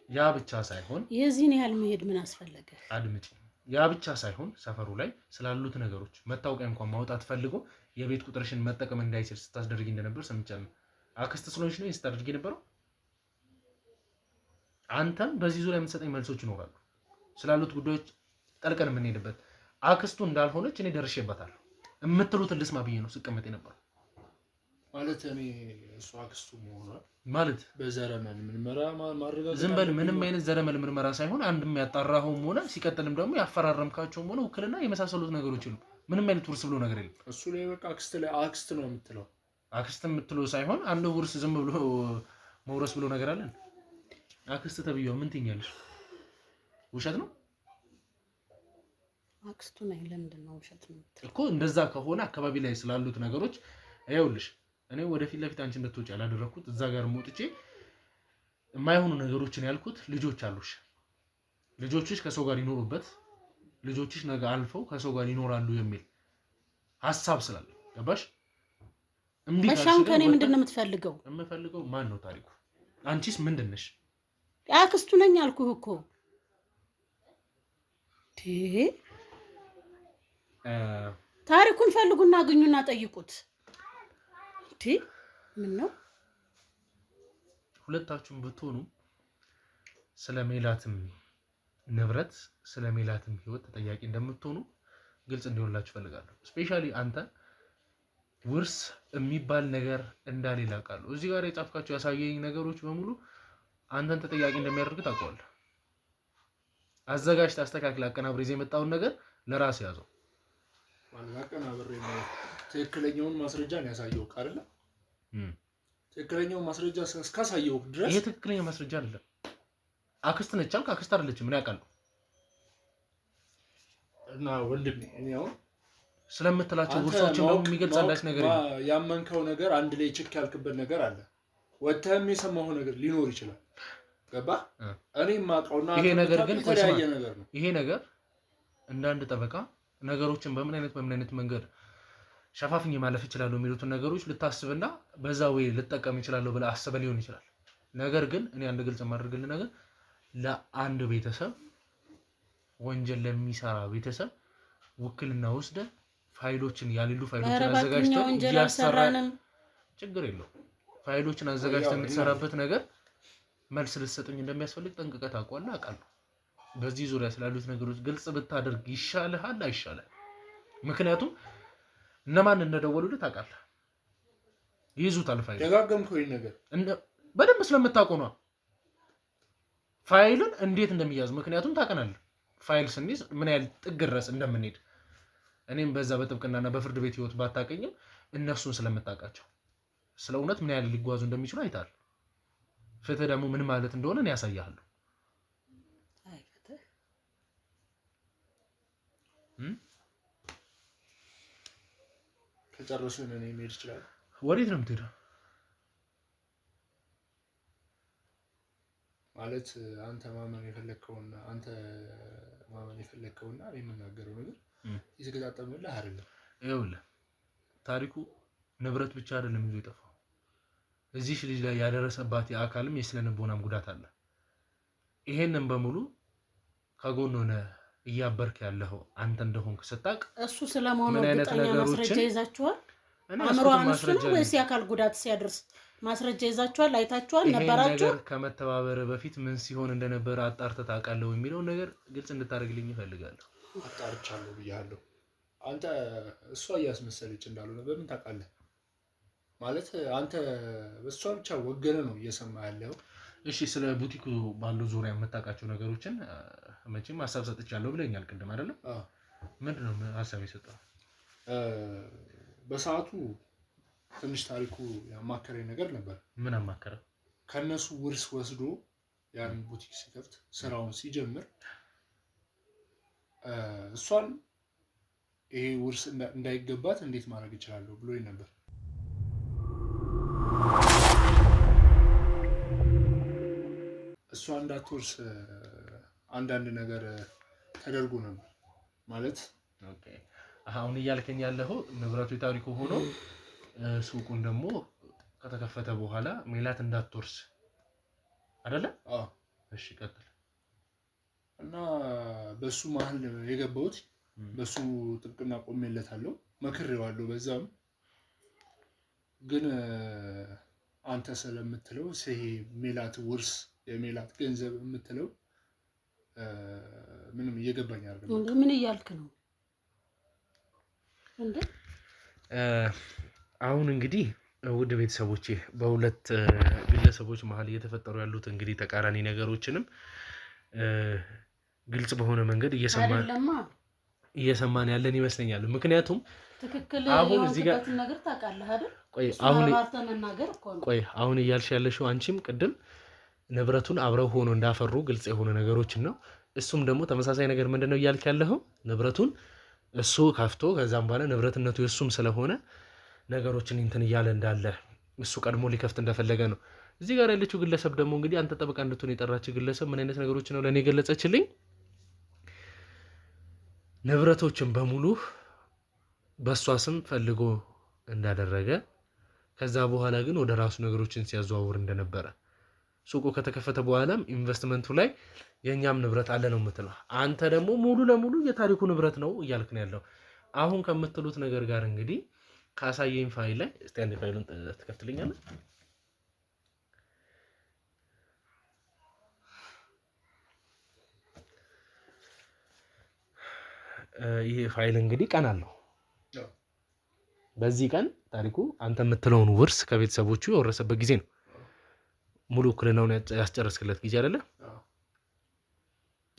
ያ ብቻ ሳይሆን የዚህን ያህል መሄድ ምን አስፈለገ? አድምጪ። ያ ብቻ ሳይሆን ሰፈሩ ላይ ስላሉት ነገሮች መታወቂያ እንኳን ማውጣት ፈልጎ የቤት ቁጥርሽን መጠቀም እንዳይችል ስታስደርጊ እንደነበር ሰምቻለሁ። አክስት ስለሆንሽ ነው ስታደርጊ ነበረው። አንተም በዚህ ዙሪያ የምትሰጠኝ መልሶች ይኖራሉ ስላሉት ጉዳዮች ጠልቀን የምንሄድበት። አክስቱ እንዳልሆነች እኔ ደርሼበታለሁ የምትሉትን ልስማ ብዬ ነው ስቀመጥ የነበረው። ማለት እኔ እሱ አክስቱ መሆኗ ማለት በዘረመል ምርመራ ማረጋገጥ ዝም በል። ምንም አይነት ዘረመል ምርመራ ሳይሆን አንድም ያጣራኸውም ሆነ ሲቀጥልም ደግሞ ያፈራረምካቸውም ሆነ ውክልና የመሳሰሉት ነገሮች የሉም። ምንም አይነት ውርስ ብሎ ነገር የለም። እሱ ላይ በቃ አክስት ላይ አክስት ነው የምትለው። አክስት የምትለው ሳይሆን አንድ ውርስ ዝም ብሎ መውረስ ብሎ ነገር አለን። አክስት ተብዬው ምን ትኛለሽ? ውሸት ነው። አክስቱ ነኝ። ለምንድን ነው ውሸት ነው እኮ? እንደዛ ከሆነ አካባቢ ላይ ስላሉት ነገሮች ይኸውልሽ፣ እኔ ወደፊት ለፊት አንቺ እንድትወጪ ያላደረኩት እዛ ጋር ሞጥቼ የማይሆኑ ነገሮችን ያልኩት ልጆች አሉሽ። ልጆችሽ ከሰው ጋር ይኖሩበት፣ ልጆችሽ ነገ አልፈው ከሰው ጋር ይኖራሉ የሚል ሀሳብ ስላለ ገባሽ? እምቢታሽ ከኔ ምንድነው የምትፈልገው? የምፈልገው ማን ነው ታሪኩ? አንቺስ ምንድነሽ? አክስቱ ነኝ አልኩህ እኮ። ታሪኩን ፈልጉና አግኙና ጠይቁት። ምን ነው ሁለታችሁም ብትሆኑ ስለ ሜላትም ንብረት ስለ ሜላትም ህይወት ተጠያቂ እንደምትሆኑ ግልጽ እንዲሆንላችሁ ፈልጋለሁ። ስፔሻሊ አንተ ውርስ የሚባል ነገር እንዳሌላ ቃሉ እዚህ ጋር የጻፍካቸው ያሳየኝ ነገሮች በሙሉ አንተን ተጠያቂ እንደሚያደርግ ታውቀዋለህ። አዘጋጅተህ አስተካክለህ አቀናብረህ ይዘህ የመጣውን ነገር ለራስ ያዘው። ማለት አቀናብረህ ነው ትክክለኛውን ማስረጃ ነው ያሳየው አይደል? ትክክለኛውን ማስረጃ እስካሳየው ድረስ ይሄ ትክክለኛ ማስረጃ አይደለም። አክስት ነች አልክ፣ አክስት አይደለችም። ምን ያውቃል? እና ወንድሜ እኔ አሁን ስለምትላቸው ውርሶችን ነው የሚገልጽ አንዳች ነገር ያመንከው ነገር አንድ ላይ ችክ ያልክበት ነገር አለ። ወተህም የሰማኸው ነገር ሊኖር ይችላል። ገባህ? እኔ ማውቀውና ይሄ ነገር ግን የተለያየ ነገር ነው። ይሄ ነገር እንደ አንድ ጠበቃ ነገሮችን በምን አይነት መንገድ ሸፋፍኝ ማለፍ ይችላል የሚሉትን ነገሮች ልታስብና በዛ ወይ ልጠቀም ይችላል ብለህ አስበህ ሊሆን ይችላል። ነገር ግን እኔ አንድ ግልጽ የማደርግልህ ነገር ለአንድ ቤተሰብ ወንጀል ለሚሰራ ቤተሰብ ውክልና ወስደህ ፋይሎችን ያልሉ ፋይሎችን አዘጋጅተህ እያሰራን ችግር የለውም። ፋይሎችን አዘጋጅተህ የምትሰራበት ነገር መልስ ልትሰጠኝ እንደሚያስፈልግ ጠንቅቀህ ታውቀዋለህ፣ አውቃለሁ። በዚህ ዙሪያ ስላሉት ነገሮች ግልጽ ብታደርግ ይሻልሃል አይሻልም? ምክንያቱም እነማን እንደደወሉልህ ታውቃለህ። ይይዙታል ፋይል ደጋገምከው ይሄን ነገር በደንብ ስለምታውቀው ነው ፋይልን እንዴት እንደሚያዝ። ምክንያቱም ታውቀናለህ ፋይል ስንይዝ ምን ያህል ጥግ ድረስ እንደምንሄድ። እኔም በዛ በጥብቅናና በፍርድ ቤት ህይወት ባታውቀኝም እነሱን ስለምታውቃቸው ስለ እውነት ምን ያህል ሊጓዙ እንደሚችሉ አይታል። ፍትህ ደግሞ ምን ማለት እንደሆነ እኔ ያሳያለሁ። ከጨረስን እኔ መሄድ እችላለሁ። ወዴት ነው የምትሄደው? ማለት አንተ ማመን የፈለግከውና እኔ የምናገረው ነገር የተገጣጠመልህ አይደለም። ይኸውልህ ታሪኩ ንብረት ብቻ አይደለም ይዞ የጠፋው እዚህ ልጅ ላይ ያደረሰባት የአካልም የስነ ልቦናም ጉዳት አለ። ይሄንን በሙሉ ከጎን ሆነ እያበርክ ያለው አንተ እንደሆንክ ስታውቅ እሱ ስለመሆኑ እርግጠኛ ማስረጃ ይዛችኋል? አእምሮዋን እሱ ነው ወይስ የአካል ጉዳት ሲያደርስ ማስረጃ ይዛችኋል? አይታችኋል? ነበራችሁ? ነገር ከመተባበር በፊት ምን ሲሆን እንደነበረ አጣርተህ ታውቃለህ የሚለው ነገር ግልጽ እንድታደርግልኝ እፈልጋለሁ። አጣርቻለሁ ብያለሁ። አንተ እሷ እያስመሰለች እንዳልሆነ በምን ታውቃለህ? ማለት አንተ በእሷ ብቻ ወገነ ነው እየሰማ ያለው። እሺ ስለ ቡቲኩ ባለው ዙሪያ የምታውቃቸው ነገሮችን መቼም ሀሳብ ሰጥቻለሁ ብለኛል ቅድም አይደለም? ምንድን ነው ሀሳብ የሰጠው? በሰዓቱ ትንሽ ታሪኩ ያማከረኝ ነገር ነበር። ምን አማከረ? ከነሱ ውርስ ወስዶ ያን ቡቲክ ሲከፍት ስራውን ሲጀምር እሷን ይሄ ውርስ እንዳይገባት እንዴት ማድረግ እችላለሁ ብሎኝ ነበር። እሷ እንዳትወርስ አንዳንድ ነገር ተደርጎ ነበር ማለት። ኦኬ አሁን እያልከኝ ያለው ንብረቱ የታሪኩ ሆኖ ሱቁን ደግሞ ከተከፈተ በኋላ ሜላት እንዳትወርስ አይደለ? አዎ። እሺ ቀጥል። እና በሱ መሀል የገባሁት በሱ ጥብቅና ቆሜለታለሁ፣ መክሬዋለሁ። በዛም ግን አንተ ስለምትለው ይሄ ሜላት ውርስ የሜላት ገንዘብ የምትለው ምንም እየገባኝ አይደለም። ምን እያልክ ነው እንዴ? አሁን እንግዲህ ውድ ቤተሰቦቼ በሁለት ግለሰቦች መሀል እየተፈጠሩ ያሉት እንግዲህ ተቃራኒ ነገሮችንም ግልጽ በሆነ መንገድ እየሰማን ያለን ይመስለኛል። ምክንያቱም ትክክል አሁን እዚህ ጋር ነገር ታውቃለህ አይደል? ቆይ አሁን እያልሽ ያለሽው አንቺም ቅድም ንብረቱን አብረው ሆኖ እንዳፈሩ ግልጽ የሆነ ነገሮችን ነው። እሱም ደግሞ ተመሳሳይ ነገር ምንድነው እያልክ ያለኸው? ንብረቱን እሱ ከፍቶ ከዛም በኋላ ንብረትነቱ የሱም ስለሆነ ነገሮችን እንትን እያለ እንዳለ እሱ ቀድሞ ሊከፍት እንደፈለገ ነው። እዚህ ጋር ያለችው ግለሰብ ደግሞ እንግዲህ አንተ ጠበቃ እንድትሆን የጠራችው ግለሰብ ምን አይነት ነገሮች ነው ለእኔ ገለጸችልኝ? ንብረቶችን በሙሉ በእሷ ስም ፈልጎ እንዳደረገ ከዛ በኋላ ግን ወደ ራሱ ነገሮችን ሲያዘዋውር እንደነበረ ሱቁ ከተከፈተ በኋላም ኢንቨስትመንቱ ላይ የኛም ንብረት አለ ነው የምትለው። አንተ ደግሞ ሙሉ ለሙሉ የታሪኩ ንብረት ነው እያልክ ነው ያለው። አሁን ከምትሉት ነገር ጋር እንግዲህ ካሳየኝ ፋይል ላይ እስቲ አንዴ ፋይሉን ትከፍትልኛለህ? ይሄ ፋይል እንግዲህ ቀን አለው። በዚህ ቀን ታሪኩ አንተ የምትለውን ውርስ ከቤተሰቦቹ የወረሰበት ጊዜ ነው። ሙሉ ውክልናውን ያስጨረስክለት ጊዜ አይደለ?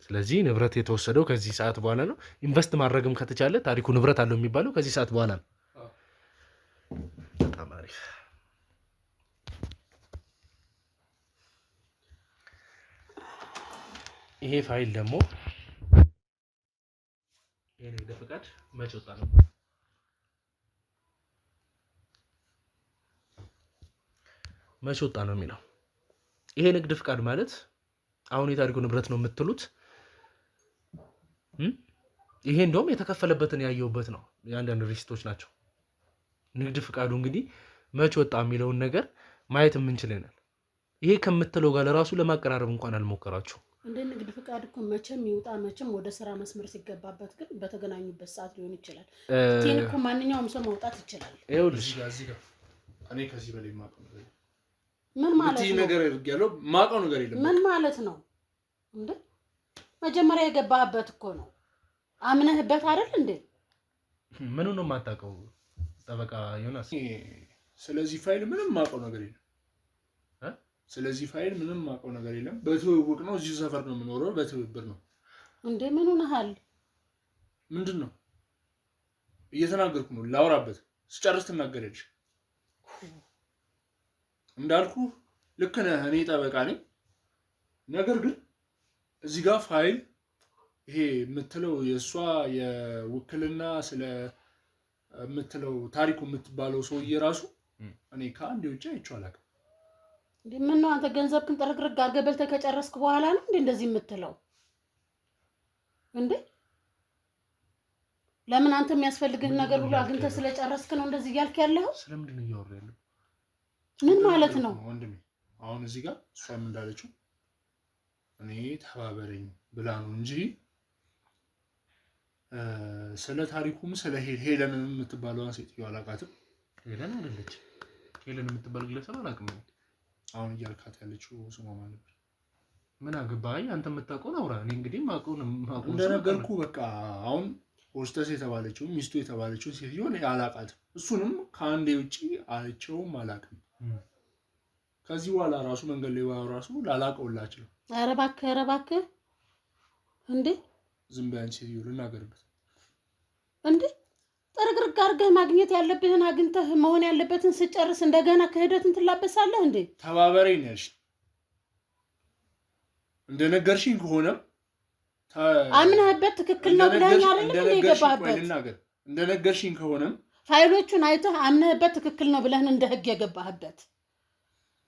ስለዚህ ንብረት የተወሰደው ከዚህ ሰዓት በኋላ ነው። ኢንቨስት ማድረግም ከተቻለ ታሪኩ ንብረት አለው የሚባለው ከዚህ ሰዓት በኋላ ነው። በጣም አሪፍ። ይሄ ፋይል ደግሞ የንግድ ፍቃድ መቼ ወጣ ነው? መቼ ወጣ ነው የሚለው። ይሄ ንግድ ፍቃድ ማለት አሁን የታሪኩ ንብረት ነው የምትሉት ይሄ እንደውም የተከፈለበትን ያየውበት ነው። የአንዳንድ ሪሲቶች ናቸው። ንግድ ፍቃዱ እንግዲህ መቼ ወጣ የሚለውን ነገር ማየት የምንችለናል። ይሄ ከምትለው ጋር ለራሱ ለማቀራረብ እንኳን አልሞከራችሁ። እንደ ንግድ ፍቃድ እኮ መቼም ይውጣ መቼም ወደ ስራ መስመር ሲገባበት ግን በተገናኙበት ሰዓት ሊሆን ይችላል። ቴን እኮ ማንኛውም ሰው ማውጣት ይችላል። ይኸውልሽ እኔ ከዚህ በላይ የማውቀው ነገር ምን ማለት ነው? ነገር ያለው የማውቀው ነገር የለም። ምን ማለት ነው እንዴ? መጀመሪያ የገባህበት እኮ ነው። አምነህበት አይደል እንዴ? ምኑ ነው የማታውቀው? ጠበቃ ዮናስ፣ ስለዚህ ፋይል ምንም የማውቀው ነገር የለም። ስለዚህ ፋይል ምንም የማውቀው ነገር የለም። በትውውቅ ነው። እዚሁ ሰፈር ነው የምኖረው። በትብብር ነው እንዴ? ምን ሆነሃል? ምንድን ነው እየተናገርኩ ነው። ላውራበት ስጨርስ ትናገረች። እንዳልኩ ልክ ነህ። እኔ ጠበቃ ነኝ። ነገር ግን እዚህ ጋር ፋይል ይሄ የምትለው የእሷ የውክልና ስለ የምትለው ታሪኩ የምትባለው ሰውዬ ራሱ እኔ ከአንድ ውጭ አይቼው አላውቅም። ምን ነው አንተ ገንዘብክን ጥርግርግ አድርገህ በልተህ ከጨረስክ በኋላ ነው እንዴ እንደዚህ የምትለው እንዴ? ለምን አንተ የሚያስፈልግህን ነገር ሁሉ አግኝተህ ስለጨረስክ ነው እንደዚህ እያልክ ያለው? ስለምንድን ነው እያወራህ ያለው? ምን ማለት ነው ወንድሜ? አሁን እዚህ ጋር እሷም እንዳለችው እኔ ተባበረኝ ብላ ነው እንጂ ስለ ታሪኩም ስለ ሄለን የምትባለዋን ሴትዮ አላውቃትም። ሄለን አይደለች። ሄለን የምትባል ግለሰብ አላውቅም። አሁን እያልካት ያለችው ስሟ ማን ነበር? ምን አገባኝ? አንተ የምታውቀውን አውራ። እኔ እንግዲህ ማውቀውን እንደነገርኩ በቃ አሁን ሆስተስ የተባለችው ሚስቱ የተባለችው ሴትዮ እኔ አላውቃትም። እሱንም ከአንዴ ውጪ አይቼውም አላውቅም። ከዚህ በኋላ ራሱ መንገድ ላይ ራሱ ላላቀውላችሁ። ኧረ እባክህ እንዴ! ዝም በይ አንቺ ሴትዮ ልናገርበት እንዴ! ጥርግርግ አድርገህ ማግኘት ያለብህን አግኝተህ መሆን ያለበትን ስጨርስ እንደገና ክህደትን ትላበሳለህ እንዴ? ተባበረኝ ነሽ እንደነገርሽኝ ከሆነ አምነህበት ትክክል ነው ብለኸኝ አይደል እንደ የገባህበት? እንደነገርሽኝ ከሆነ ፋይሎቹን አይተህ አምነህበት ትክክል ነው ብለህን እንደ ህግ የገባህበት።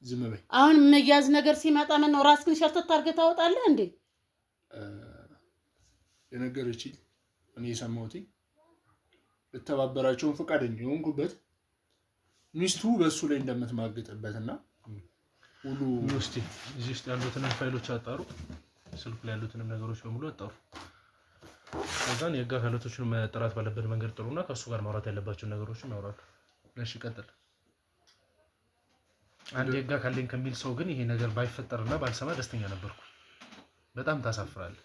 ዝም በይ። አሁን መያዝ ነገር ሲመጣ ምን ነው ራስህን ሸርተት አድርገህ ታወጣለህ እንዴ? የነገረችኝ እኔ የሰማሁት ልተባበራቸውን ፈቃደኛ የሆንኩበት ሚስቱ በእሱ ላይ እንደምትማግጥበትና ሁሉ እስቲ እዚህ ውስጥ ያሉትን ፋይሎች አጣሩ፣ ስልኩ ላይ ያሉትን ነገሮች በሙሉ አጣሩ። ከዛን የህግ አካላቶችን መጥራት ባለበት መንገድ ጥሩና ከሱ ጋር ማውራት ያለባቸው ነገሮችን ያወራሉ። እሺ ቀጥል። አንድ የህግ አካልን ከሚል ሰው ግን ይሄ ነገር ባይፈጠርና ባልሰማ ደስተኛ ነበርኩ። በጣም ታሳፍራለህ።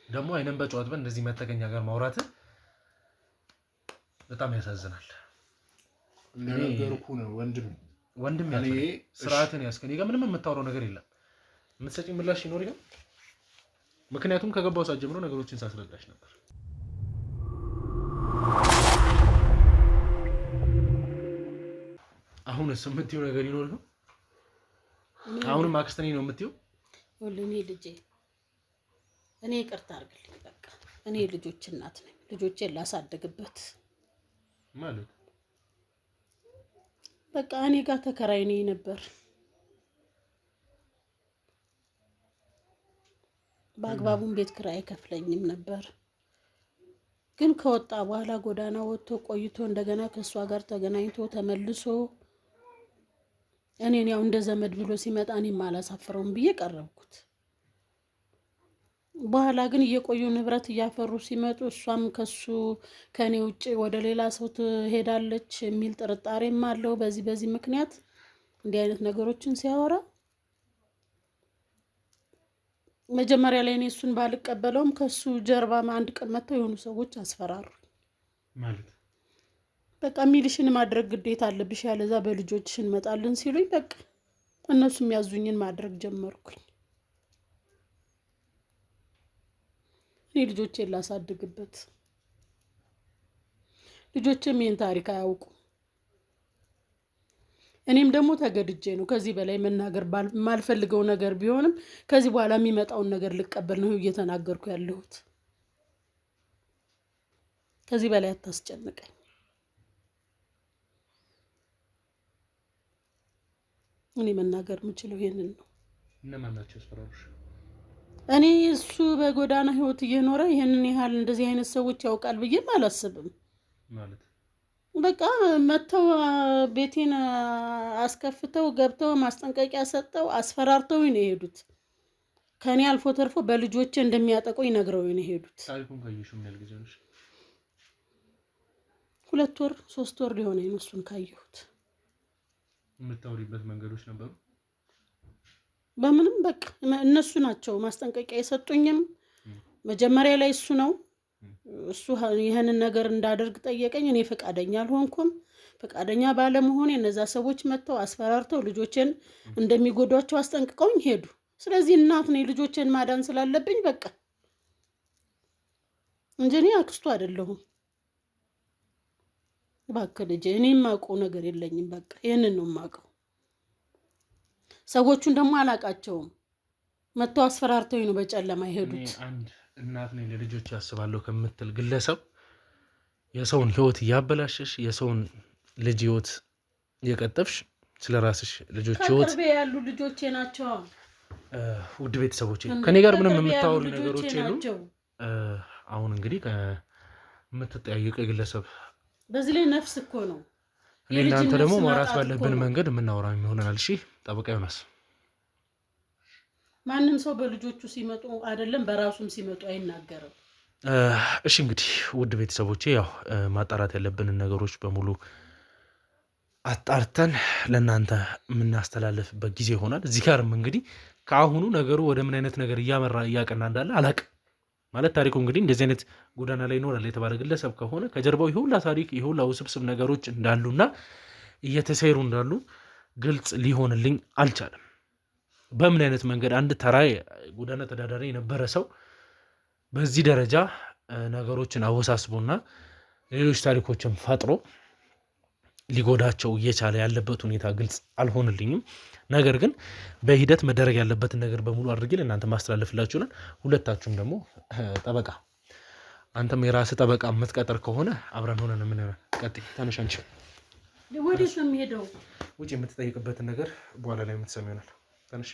ደግሞ አይነን በጨዋታ እንደዚህ መተገኛ ጋር ማውራት በጣም ያሳዝናል። እንደነገርኩ ነው ወንድም ያኔ ስርዓትን ያስከኝ ጋር ምንም የምታወራው ነገር የለም። የምትሰጪኝ ምላሽ ይኖር ይሆን? ምክንያቱም ከገባው ሰዓት ጀምሮ ነገሮችን ሳስረዳሽ ነበር። አሁንስ የምትይው ነገር ይኖር ነው? አሁንም አክስተኔ ነው የምትይው? ወልኔ ልጄ እኔ ይቅርታ አድርግልኝ። በቃ እኔ ልጆች እናት ነኝ። ልጆቼን ላሳድግበት ማለት በቃ እኔ ጋር ተከራይ ነኝ ነበር። በአግባቡም ቤት ኪራይ አይከፍለኝም ነበር። ግን ከወጣ በኋላ ጎዳና ወጥቶ ቆይቶ እንደገና ከሷ ጋር ተገናኝቶ ተመልሶ እኔን ያው እንደ ዘመድ ብሎ ሲመጣ እኔም አላሳፍረውም ብዬ ቀረብኩት። በኋላ ግን እየቆዩ ንብረት እያፈሩ ሲመጡ እሷም ከኔ ውጪ ወደ ሌላ ሰው ትሄዳለች የሚል ጥርጣሬም አለው። በዚህ ምክንያት እንዲህ አይነት ነገሮችን ሲያወራ መጀመሪያ ላይ እኔ እሱን ባልቀበለውም ከሱ ጀርባ አንድ ቀን መጥተው የሆኑ ሰዎች አስፈራሩ። ማለት በቃ ሚልሽን ማድረግ ግዴታ አለብሽ ያለዛ በልጆችሽን መጣልን ሲሉኝ በቃ እነሱ የሚያዙኝን ማድረግ ጀመርኩኝ። እኔ ልጆቼን ላሳድግበት። ልጆቼም ይሄን ታሪክ አያውቁ። እኔም ደግሞ ተገድጄ ነው ከዚህ በላይ መናገር ማልፈልገው ነገር ቢሆንም ከዚህ በኋላ የሚመጣውን ነገር ልቀበል ነው እየተናገርኩ ያለሁት። ከዚህ በላይ አታስጨንቀኝ። እኔ መናገር የምችለው ይሄንን ነው። እነማን ናቸው አስፈራሩሽ? እኔ እሱ በጎዳና ህይወት እየኖረ ይሄንን ያህል እንደዚህ አይነት ሰዎች ያውቃል ብዬም አላስብም። ማለት በቃ መተው ቤቴን አስከፍተው ገብተው ማስጠንቀቂያ ሰጠው አስፈራርተው ነው የሄዱት። ከኔ አልፎ ተርፎ በልጆቼ እንደሚያጠቁኝ ነግረው ነው የሄዱት። ታሪኩን ካየሽው ምን ያህል ጊዜ ሆነሽ? 2 ወር 3 ወር ሊሆነኝ ነው እሱን ካየሁት። የምታወሪበት መንገዶች ነበሩ? በምንም በቃ እነሱ ናቸው ማስጠንቀቂያ የሰጡኝም። መጀመሪያ ላይ እሱ ነው እሱ ይሄንን ነገር እንዳደርግ ጠየቀኝ። እኔ ፈቃደኛ አልሆንኩም። ፈቃደኛ ባለመሆኔ እነዛ ሰዎች መጥተው አስፈራርተው ልጆቼን እንደሚጎዷቸው አስጠንቅቀውኝ ሄዱ። ስለዚህ እናት ነኝ፣ ልጆቼን ማዳን ስላለብኝ በቃ እንጂ እኔ አክስቱ አይደለሁም። እባክህ ልጄ እኔ የማውቀው ነገር የለኝም። በቃ ይሄንን ነው የማውቀው። ሰዎቹን ደግሞ አላውቃቸውም። መጥተው አስፈራርተውኝ ነው በጨለማ ይሄዱት። አንድ እናት ነኝ ለልጆች ያስባለሁ ከምትል ግለሰብ የሰውን ህይወት እያበላሸሽ የሰውን ልጅ ህይወት እየቀጠፍሽ ስለ ራስሽ ልጆች ህይወት ከቅርቤ ያሉ ልጆቼ ናቸው። ውድ ቤተሰቦቼ ከኔ ጋር ምንም የምታወሩ ነገሮች የሉም። አሁን እንግዲህ ከምትጠያየቀ ግለሰብ በዚህ ላይ ነፍስ እኮ ነው። እኔ እናንተ ደግሞ ማውራት ባለብን መንገድ የምናወራ ይሆናል። እሺ ጠበቃ ዮናስ፣ ማንም ሰው በልጆቹ ሲመጡ አይደለም በራሱም ሲመጡ አይናገርም። እሺ እንግዲህ ውድ ቤተሰቦቼ ያው ማጣራት ያለብንን ነገሮች በሙሉ አጣርተን ለእናንተ የምናስተላልፍበት ጊዜ ይሆናል። እዚህ ጋርም እንግዲህ ከአሁኑ ነገሩ ወደ ምን አይነት ነገር እያቀና እንዳለ አላቅም። ማለት ታሪኩ እንግዲህ እንደዚህ አይነት ጎዳና ላይ ይኖራል የተባለ ግለሰብ ከሆነ ከጀርባው የሁላ ታሪክ የሁላ ውስብስብ ነገሮች እንዳሉና እየተሰሩ እንዳሉ ግልጽ ሊሆንልኝ አልቻለም። በምን አይነት መንገድ አንድ ተራ ጎዳና ተዳዳሪ የነበረ ሰው በዚህ ደረጃ ነገሮችን አወሳስቦና ሌሎች ታሪኮችን ፈጥሮ ሊጎዳቸው እየቻለ ያለበት ሁኔታ ግልጽ አልሆንልኝም። ነገር ግን በሂደት መደረግ ያለበትን ነገር በሙሉ አድርጌ ለእናንተ ማስተላለፍላችሁናል። ሁለታችሁም ደግሞ ጠበቃ፣ አንተም የራስህ ጠበቃ የምትቀጥር ከሆነ አብረን ሆነን ምን ቀጥይ። ተነሽ አንቺ። ወዴት ነው የሚሄደው? ውጭ የምትጠይቅበትን ነገር በኋላ ላይ የምትሰሚ ይሆናል። ተነሽ።